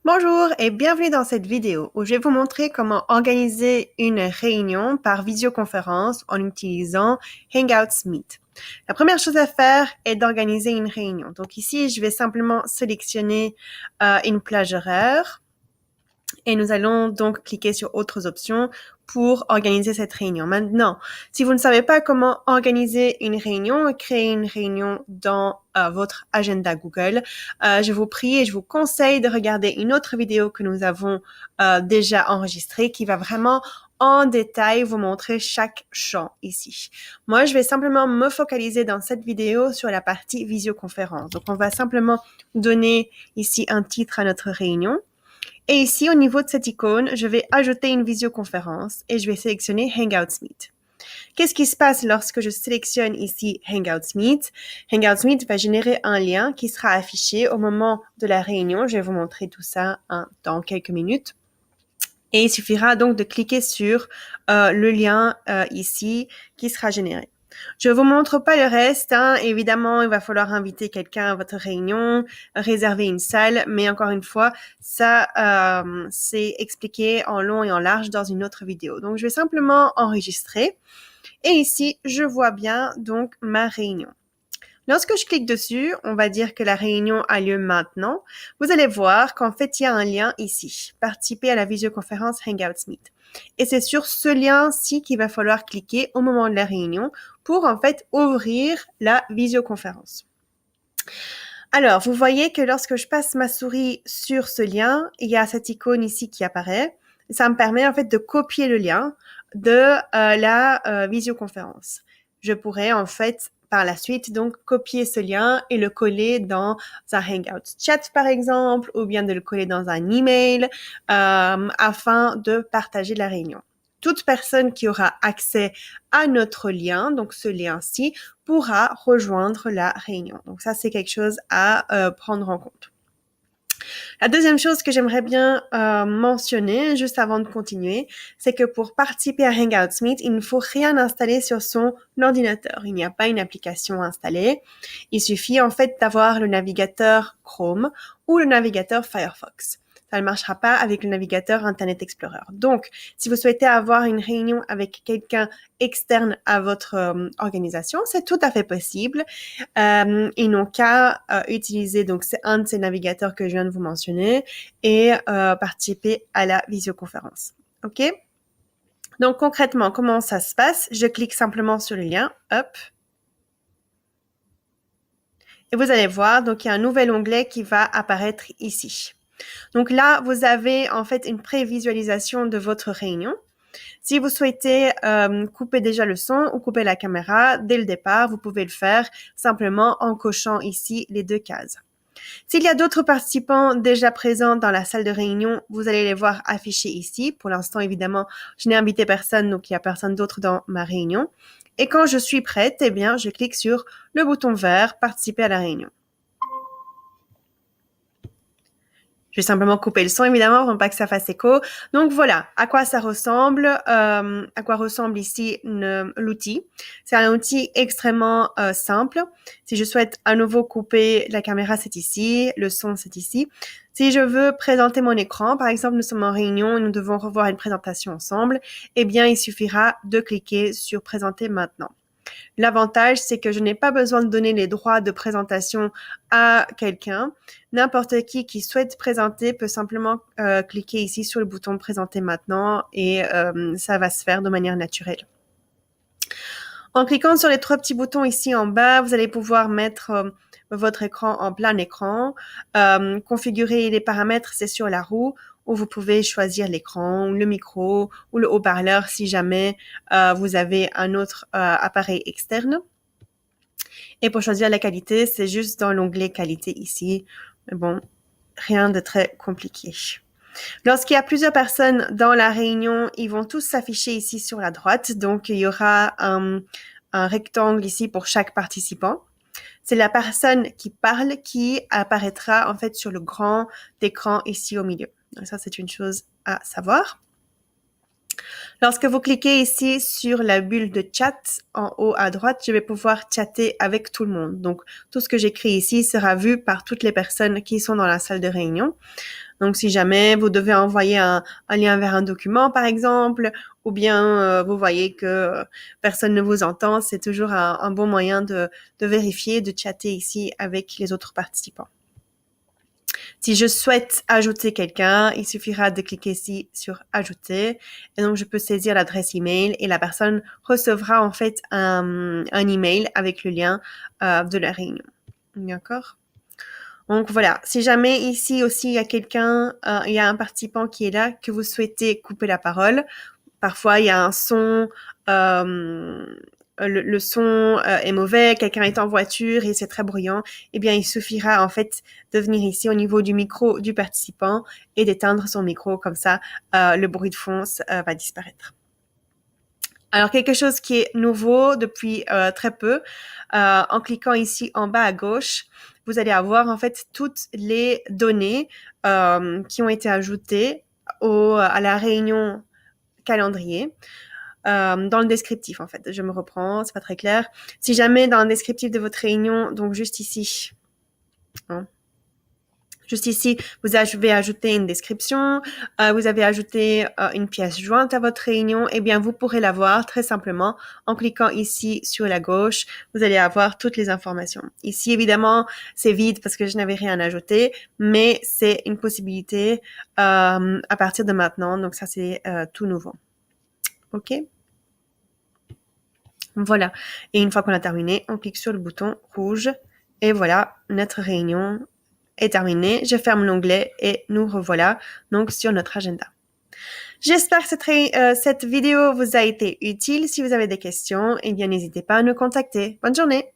Bonjour et bienvenue dans cette vidéo où je vais vous montrer comment organiser une réunion par visioconférence en utilisant Hangouts Meet. La première chose à faire est d'organiser une réunion. Donc ici, je vais simplement sélectionner une plage horaire et nous allons donc cliquer sur autres options pour organiser cette réunion. Maintenant, si vous ne savez pas comment organiser une réunion, créer une réunion dans votre agenda Google, je vous prie et je vous conseille de regarder une autre vidéo que nous avons déjà enregistrée qui va vraiment en détail vous montrer chaque champ ici. Moi, je vais simplement me focaliser dans cette vidéo sur la partie visioconférence. Donc, on va simplement donner ici un titre à notre réunion. Et ici, au niveau de cette icône, je vais ajouter une visioconférence et je vais sélectionner Hangouts Meet. Qu'est-ce qui se passe lorsque je sélectionne ici Hangouts Meet? Hangouts Meet va générer un lien qui sera affiché au moment de la réunion. Je vais vous montrer tout ça dans quelques minutes. Et il suffira donc de cliquer sur le lien ici qui sera généré. Je vous montre pas le reste. Évidemment, il va falloir inviter quelqu'un à votre réunion, réserver une salle, mais encore une fois, ça c'est expliqué en long et en large dans une autre vidéo. Donc, je vais simplement enregistrer. Et ici, je vois bien donc ma réunion. Lorsque je clique dessus, on va dire que la réunion a lieu maintenant. Vous allez voir qu'en fait, il y a un lien ici. Participer à la visioconférence Hangouts Meet. Et c'est sur ce lien-ci qu'il va falloir cliquer au moment de la réunion pour en fait ouvrir la visioconférence. Alors, vous voyez que lorsque je passe ma souris sur ce lien, il y a cette icône ici qui apparaît. Ça me permet en fait de copier le lien de la visioconférence. Je pourrais en fait par la suite donc copier ce lien et le coller dans un Hangout chat par exemple, ou bien de le coller dans un email afin de partager la réunion. Toute personne qui aura accès à notre lien, donc ce lien-ci, pourra rejoindre la réunion. Donc ça, c'est quelque chose à prendre en compte. La deuxième chose que j'aimerais bien mentionner, juste avant de continuer, c'est que pour participer à Hangouts Meet, il ne faut rien installer sur son ordinateur. Il n'y a pas une application installée. Il suffit en fait d'avoir le navigateur Chrome ou le navigateur Firefox. Ça ne marchera pas avec le navigateur Internet Explorer. Donc, si vous souhaitez avoir une réunion avec quelqu'un externe à votre organisation, c'est tout à fait possible. Ils n'ont qu'à utiliser, donc c'est un de ces navigateurs que je viens de vous mentionner, et participer à la visioconférence. OK? Donc concrètement, comment ça se passe? Je clique simplement sur le lien, hop. Et vous allez voir, donc il y a un nouvel onglet qui va apparaître ici. Donc là, vous avez en fait une prévisualisation de votre réunion. Si vous souhaitez couper déjà le son ou couper la caméra dès le départ, vous pouvez le faire simplement en cochant ici les deux cases. S'il y a d'autres participants déjà présents dans la salle de réunion, vous allez les voir affichés ici. Pour l'instant, évidemment, je n'ai invité personne, donc il n'y a personne d'autre dans ma réunion. Et quand je suis prête, eh bien, je clique sur le bouton vert « Participer à la réunion ». Je vais simplement couper le son, évidemment, pour pas que ça fasse écho. Donc voilà, à quoi ça ressemble, à quoi ressemble ici l'outil. C'est un outil extrêmement simple. Si je souhaite à nouveau couper la caméra, c'est ici, le son, c'est ici. Si je veux présenter mon écran, par exemple, nous sommes en réunion et nous devons revoir une présentation ensemble, eh bien, il suffira de cliquer sur « Présenter maintenant ». L'avantage, c'est que je n'ai pas besoin de donner les droits de présentation à quelqu'un. N'importe qui souhaite présenter peut simplement cliquer ici sur le bouton « Présenter maintenant » et ça va se faire de manière naturelle. En cliquant sur les trois petits boutons ici en bas, vous allez pouvoir mettre votre écran en plein écran. Configurer les paramètres, c'est sur la roue où vous pouvez choisir l'écran, le micro ou le haut-parleur si jamais vous avez un autre appareil externe. Et pour choisir la qualité, c'est juste dans l'onglet qualité ici. Mais bon, rien de très compliqué. Lorsqu'il y a plusieurs personnes dans la réunion, ils vont tous s'afficher ici sur la droite. Donc, il y aura un rectangle ici pour chaque participant. C'est la personne qui parle qui apparaîtra en fait sur le grand écran ici au milieu. Donc ça, c'est une chose à savoir. Lorsque vous cliquez ici sur la bulle de chat en haut à droite, je vais pouvoir chatter avec tout le monde. Donc, tout ce que j'écris ici sera vu par toutes les personnes qui sont dans la salle de réunion. Donc, si jamais vous devez envoyer un lien vers un document, par exemple, ou bien vous voyez que personne ne vous entend, c'est toujours un bon moyen de vérifier, de chatter ici avec les autres participants. Si je souhaite ajouter quelqu'un, il suffira de cliquer ici sur ajouter et donc je peux saisir l'adresse email et la personne recevra en fait un email avec le lien de la réunion. D'accord? Donc voilà, si jamais ici aussi il y a quelqu'un, il y a un participant qui est là, que vous souhaitez couper la parole, parfois il y a un son, le son est mauvais, quelqu'un est en voiture et c'est très bruyant, eh bien il suffira en fait de venir ici au niveau du micro du participant et d'éteindre son micro, comme ça le bruit de fond va disparaître. Alors quelque chose qui est nouveau depuis très peu, en cliquant ici en bas à gauche, vous allez avoir en fait toutes les données qui ont été ajoutées à la réunion calendrier. Dans le descriptif, en fait. Je me reprends, c'est pas très clair. Si jamais dans le descriptif de votre réunion, donc juste ici, hein, juste ici, vous avez ajouté une description, vous avez ajouté une pièce jointe à votre réunion, eh bien, vous pourrez la voir très simplement en cliquant ici sur la gauche. Vous allez avoir toutes les informations. Ici, évidemment, c'est vide parce que je n'avais rien ajouté, mais c'est une possibilité à partir de maintenant. Donc, ça, c'est tout nouveau. OK? Voilà. Et une fois qu'on a terminé, on clique sur le bouton rouge. Et voilà, notre réunion est terminée. Je ferme l'onglet et nous revoilà donc sur notre agenda. J'espère que cette vidéo vous a été utile. Si vous avez des questions, eh bien, n'hésitez pas à nous contacter. Bonne journée!